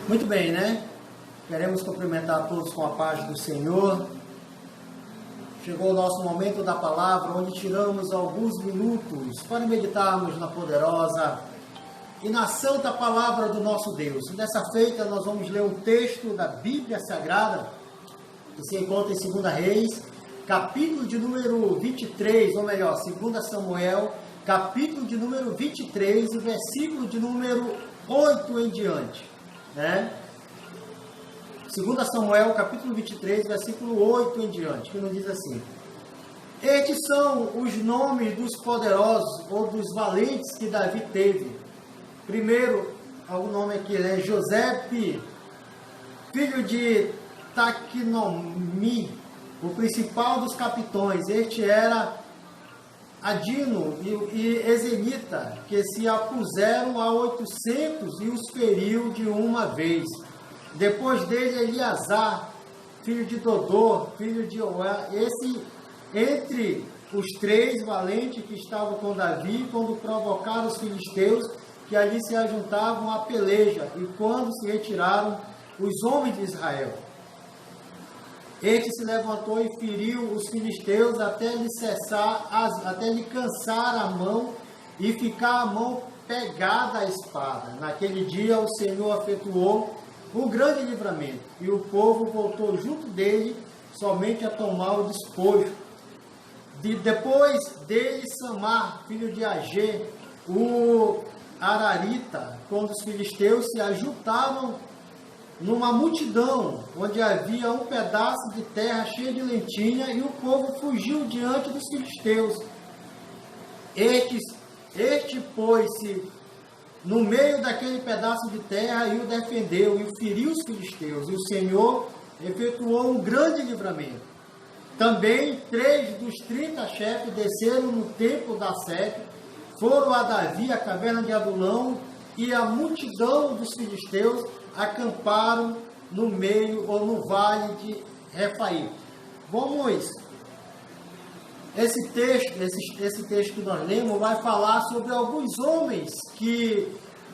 Muito bem, né? Queremos cumprimentar a todos com a paz do Senhor. Chegou o nosso momento da palavra, onde tiramos alguns minutos para meditarmos na poderosa e na santa palavra do nosso Deus. Nessa feita, nós vamos ler um texto da Bíblia Sagrada, que se encontra em 2 Reis, capítulo de número 23, ou melhor, 2 Samuel, capítulo de número 23 e versículo de número 8 em diante. 2 Samuel, capítulo 23, versículo 8 em diante, que nos diz assim: Estes são os nomes dos poderosos ou dos valentes que Davi teve. Primeiro, o nome aqui é Josepe, filho de Taquinomi, o principal dos capitões. Este era Adino e Ezenita, que se apuseram a 800 e os feriu de uma vez. Depois dele, Eleazar, filho de Dodô, filho de Oá. Esse, entre os três valentes que estavam com Davi, quando provocaram os filisteus, que ali se ajuntavam à peleja, e quando se retiraram os homens de Israel. Este se levantou e feriu os filisteus até lhe cansar a mão e ficar a mão pegada à espada. Naquele dia o Senhor efetuou um grande livramento, e o povo voltou junto dele somente a tomar o despojo. Depois dele, Samar, filho de Agê, o Ararita, quando os filisteus se ajuntavam numa multidão, onde havia um pedaço de terra cheio de lentilha, e o povo fugiu diante dos filisteus. Este pôs-se no meio daquele pedaço de terra e o defendeu, e o feriu os filisteus, e o Senhor efetuou um grande livramento. Também 3 dos 30 chefes desceram no templo da Sete, foram a Davi, a caverna de Adulão, e a multidão dos filisteus acamparam no meio ou no vale de Refaim. Esse texto que nós lemos vai falar sobre alguns homens que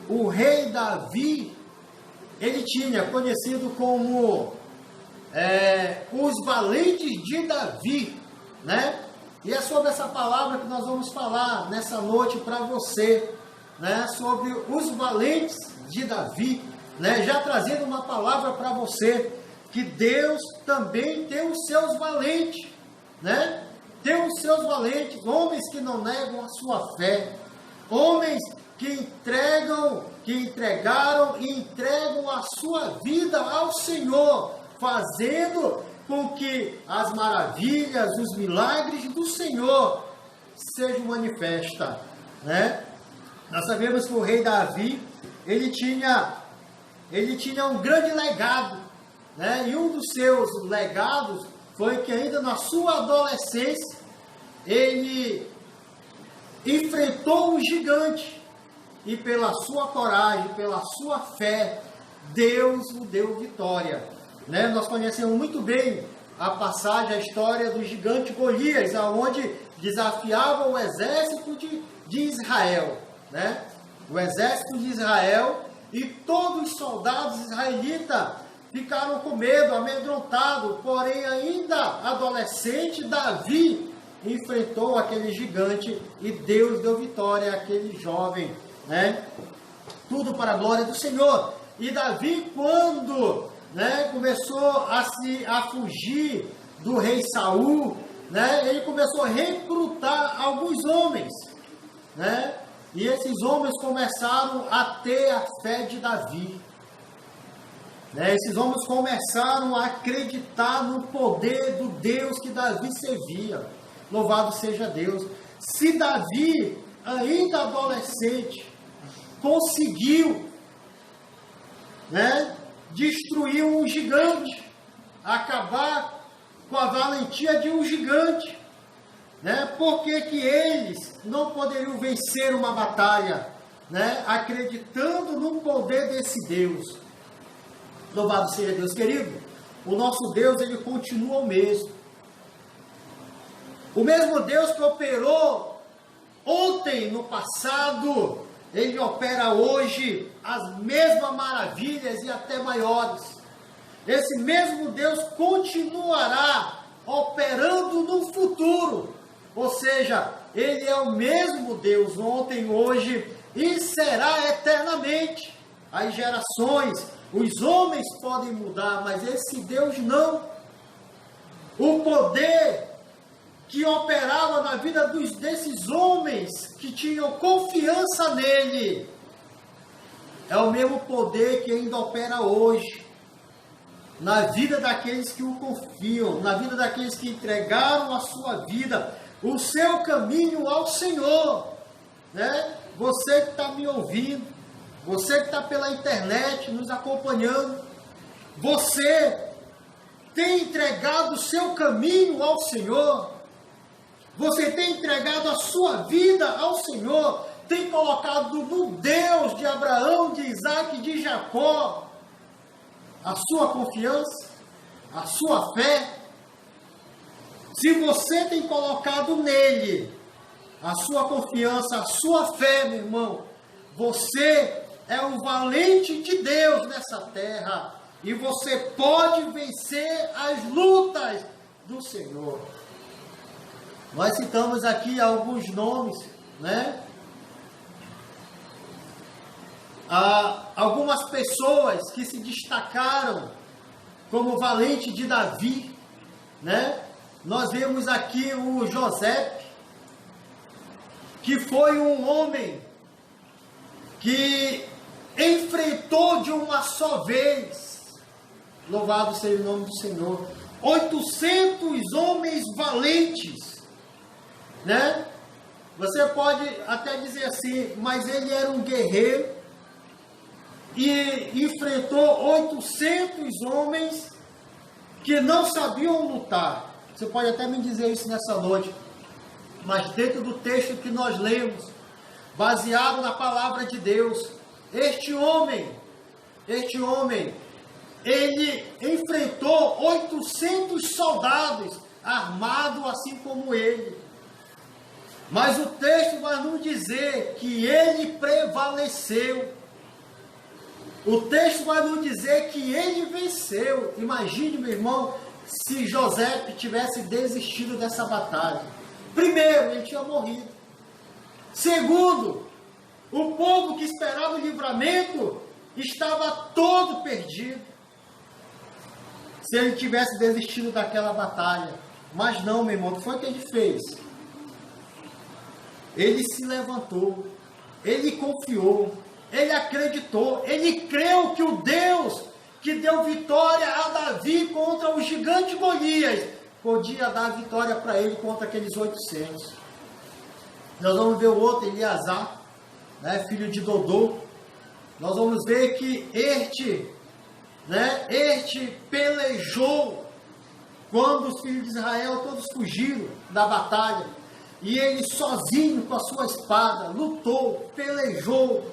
o rei Davi, ele tinha, conhecido como os valentes de Davi, né? E é sobre essa palavra que nós vamos falar nessa noite para você, né? Sobre os valentes de Davi, né? Já trazendo uma palavra para você, que Deus também tem os seus valentes, né? Tem os seus valentes, homens que não negam a sua fé, homens que entregaram e entregam a sua vida ao Senhor, fazendo com que as maravilhas, os milagres do Senhor sejam manifestas, né? Nós sabemos que o rei Davi, ele tinha um grande legado, né? E um dos seus legados foi que ainda na sua adolescência, ele enfrentou um gigante, e pela sua coragem, pela sua fé, Deus o deu vitória, né? Nós conhecemos muito bem a passagem, a história do gigante Golias, aonde desafiava o exército de Israel, né? O exército de Israel, e todos os soldados israelitas ficaram com medo, amedrontados, porém ainda adolescente, Davi enfrentou aquele gigante e Deus deu vitória àquele jovem, né? Tudo para a glória do Senhor. E Davi, quando, né, começou a fugir do rei Saul, né, ele começou a recrutar alguns homens, né? E esses homens começaram a ter a fé de Davi. Esses homens começaram a acreditar no poder do Deus que Davi servia. Louvado seja Deus. Se Davi, ainda adolescente, conseguiu, né, destruir um gigante, acabar com a valentia de um gigante, né, por que eles não poderiam vencer uma batalha, né, acreditando no poder desse Deus? Louvado seja Deus, querido. O nosso Deus, ele continua o mesmo. O mesmo Deus que operou ontem, no passado, Ele opera hoje as mesmas maravilhas e até maiores. Esse mesmo Deus continuará operando no futuro. Ou seja, Ele é o mesmo Deus ontem, hoje e será eternamente. As gerações, os homens podem mudar, mas esse Deus não. O poder que operava na vida desses homens que tinham confiança nele é o mesmo poder que ainda opera hoje na vida daqueles que o confiam, na vida daqueles que entregaram a sua vida, o seu caminho ao Senhor, né? Você que está me ouvindo, você que está pela internet nos acompanhando, você tem entregado o seu caminho ao Senhor? Você tem entregado a sua vida ao Senhor? Tem colocado no Deus de Abraão, de Isaac e de Jacó a sua confiança, a sua fé? Se você tem colocado nele a sua confiança, a sua fé, meu irmão, você é um valente de Deus nessa terra e você pode vencer as lutas do Senhor. Nós citamos aqui alguns nomes, né? Algumas pessoas que se destacaram como valente de Davi, né? Nós vemos aqui o José, que foi um homem que enfrentou de uma só vez, louvado seja o nome do Senhor, 800 homens valentes, né? Você pode até dizer assim, mas ele era um guerreiro e enfrentou 800 homens que não sabiam lutar. Você pode até me dizer isso nessa noite, mas dentro do texto que nós lemos, baseado na palavra de Deus, este homem, ele enfrentou 800 soldados armados assim como ele. Mas o texto vai nos dizer que ele prevaleceu. O texto vai nos dizer que ele venceu. Imagine, meu irmão, se José tivesse desistido dessa batalha. Primeiro, ele tinha morrido. Segundo, o povo que esperava o livramento estava todo perdido. Se ele tivesse desistido daquela batalha. Mas não, meu irmão, o que foi que ele fez? Ele se levantou, ele confiou, ele acreditou, ele creu que o Deus que deu vitória a Davi contra o gigante Golias podia dar vitória para ele contra aqueles 800. Nós vamos ver o outro, Eleazar, né, filho de Dodô. Nós vamos ver que este pelejou quando os filhos de Israel todos fugiram da batalha. E ele sozinho com a sua espada lutou, pelejou.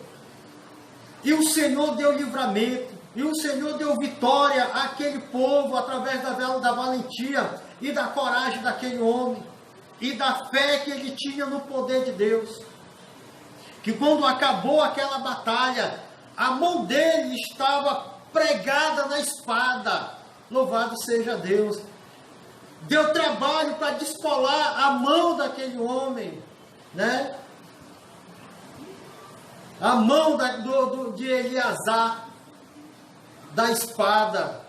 E o Senhor deu livramento. E o Senhor deu vitória àquele povo através da valentia e da coragem daquele homem. E da fé que ele tinha no poder de Deus. Que quando acabou aquela batalha, a mão dele estava pregada na espada. Louvado seja Deus. Deu trabalho para descolar a mão daquele homem, né? A mão de Eleazar, da espada.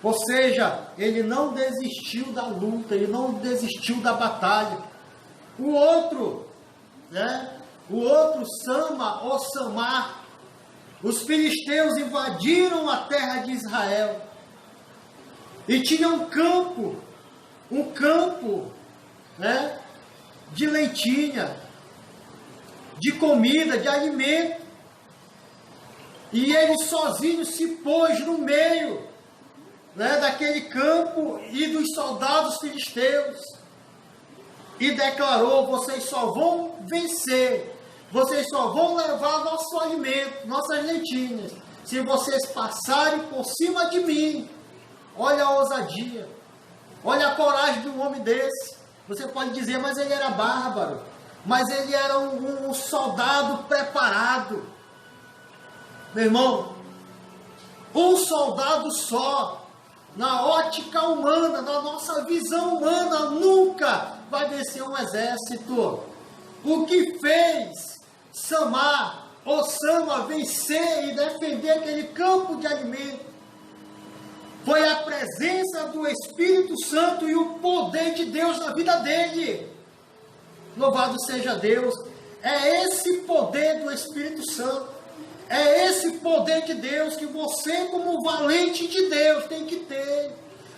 Ou seja, ele não desistiu da luta, ele não desistiu da batalha. O outro, né? O outro, Sama ou Samar, os filisteus invadiram a terra de Israel. E tinha um campo, né, de lentilha, de comida, de alimento. E ele sozinho se pôs no meio, né, daquele campo e dos soldados filisteus. E declarou: vocês só vão vencer, vocês só vão levar nosso alimento, nossas lentilhas, se vocês passarem por cima de mim. Olha a ousadia, olha a coragem de um homem desse. Você pode dizer, mas ele era bárbaro. mas ele era um soldado preparado. Meu irmão, um soldado só, na ótica humana, na nossa visão humana, nunca vai vencer um exército. O que fez Osama vencer e defender aquele campo de alimento foi a presença do Espírito Santo e o poder de Deus na vida dele. Louvado seja Deus. É esse poder do Espírito Santo, é esse poder de Deus que você, como valente de Deus, tem que ter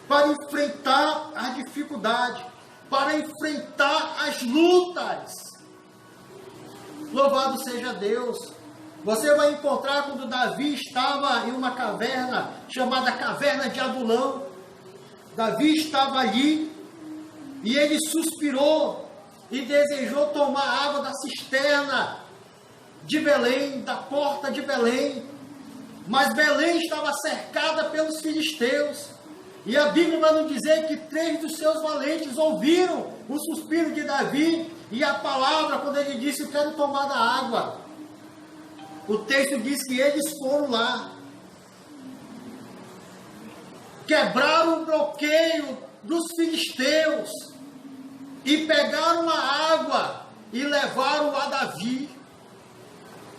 para enfrentar a dificuldade, para enfrentar as lutas. Louvado seja Deus. Você vai encontrar quando Davi estava em uma caverna, chamada Caverna de Adulão. Davi estava ali e ele suspirou e desejou tomar água da cisterna de Belém, da porta de Belém. Mas Belém estava cercada pelos filisteus. E a Bíblia vai nos dizer que 3 dos seus valentes ouviram o suspiro de Davi e a palavra quando ele disse: eu quero tomar da água. O texto diz que eles foram lá, quebraram o bloqueio dos filisteus e pegaram a água e levaram a Davi.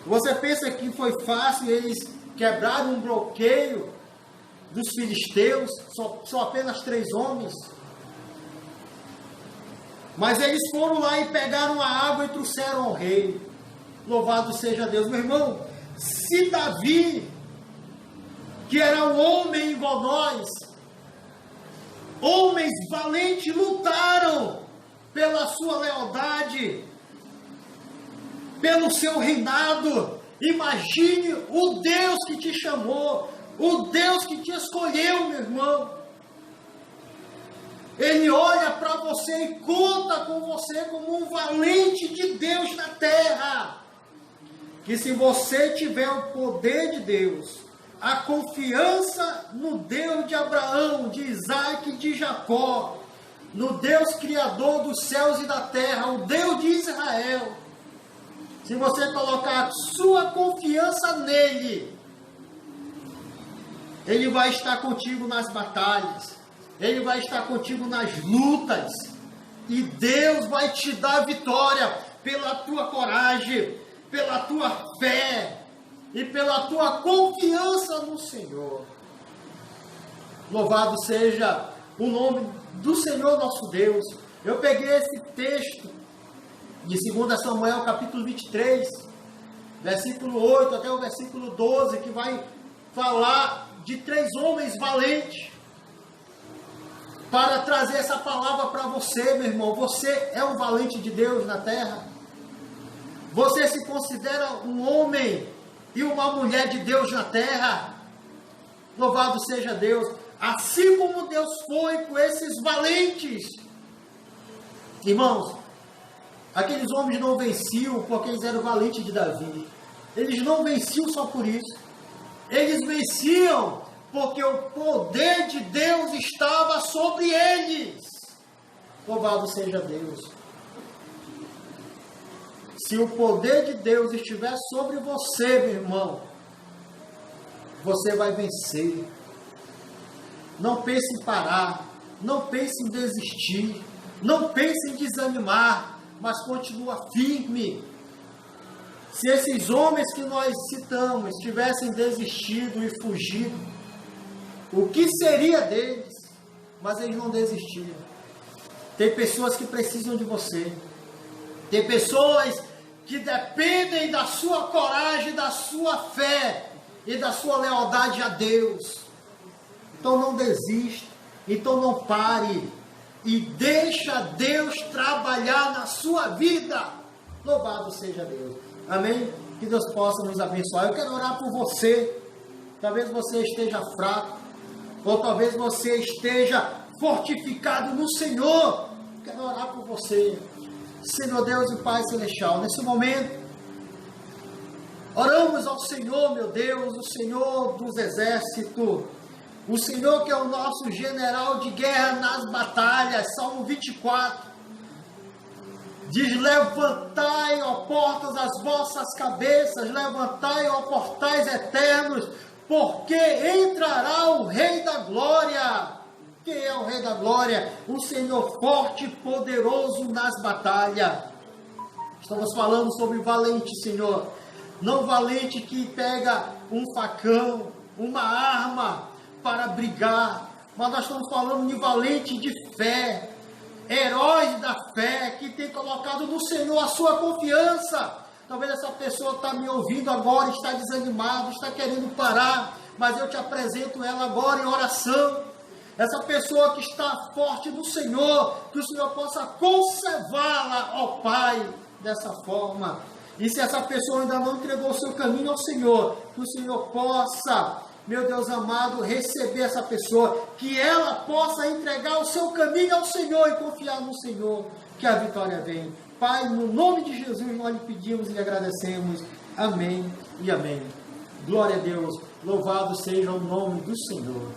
Você pensa que foi fácil eles quebraram um bloqueio dos filisteus? Só apenas 3 homens. Mas eles foram lá e pegaram a água e trouxeram ao rei. Louvado seja Deus. Meu irmão, se Davi, que era um homem igual nós, homens valentes, lutaram pela sua lealdade, pelo seu reinado, imagine o Deus que te chamou, o Deus que te escolheu, meu irmão. Ele olha para você e conta com você como um valente de Deus na terra. Que se você tiver o poder de Deus, a confiança no Deus de Abraão, de Isaac e de Jacó, no Deus Criador dos céus e da terra, o Deus de Israel, se você colocar sua confiança nele, ele vai estar contigo nas batalhas, ele vai estar contigo nas lutas, e Deus vai te dar vitória pela tua coragem, pela tua fé e pela tua confiança no Senhor. Louvado seja o nome do Senhor nosso Deus. Eu peguei esse texto de 2 Samuel capítulo 23, versículo 8 até o versículo 12, que vai falar de 3 homens valentes, para trazer essa palavra para você, meu irmão. Você é um valente de Deus na terra? Você se considera um homem e uma mulher de Deus na terra? Louvado seja Deus. Assim como Deus foi com esses valentes. Irmãos, aqueles homens não venciam porque eles eram valentes de Davi. Eles não venciam só por isso. Eles venciam porque o poder de Deus estava sobre eles. Louvado seja Deus. Se o poder de Deus estiver sobre você, meu irmão, você vai vencer. Não pense em parar, não pense em desistir, não pense em desanimar, mas continua firme. Se esses homens que nós citamos tivessem desistido e fugido, o que seria deles? Mas eles não desistiram. Tem pessoas que precisam de você. Tem pessoas que dependem da sua coragem, da sua fé e da sua lealdade a Deus. Então não desista, então não pare e deixa Deus trabalhar na sua vida. Louvado seja Deus. Amém? Que Deus possa nos abençoar. Eu quero orar por você. Talvez você esteja fraco, ou talvez você esteja fortificado no Senhor. Eu quero orar por você. Senhor Deus e Pai Celestial, nesse momento, oramos ao Senhor, meu Deus, o Senhor dos exércitos, o Senhor que é o nosso general de guerra nas batalhas, Salmo 24. Diz: levantai, ó portas, as vossas cabeças, levantai, ó portais eternos, porque entrará o Rei da Glória. Quem é o Rei da Glória? Um Senhor forte e poderoso nas batalhas. Estamos falando sobre valente, Senhor. Não valente que pega um facão, uma arma para brigar, mas nós estamos falando de valente de fé, heróis da fé, que tem colocado no Senhor a sua confiança. Talvez essa pessoa está me ouvindo agora, está desanimado, está querendo parar, mas eu te apresento ela agora em oração. Essa pessoa que está forte no Senhor, que o Senhor possa conservá-la, ó Pai, dessa forma. E se essa pessoa ainda não entregou o seu caminho ao Senhor, que o Senhor possa, meu Deus amado, receber essa pessoa, que ela possa entregar o seu caminho ao Senhor e confiar no Senhor, que a vitória vem. Pai, no nome de Jesus nós lhe pedimos e lhe agradecemos. Amém e amém. Glória a Deus. Louvado seja o nome do Senhor.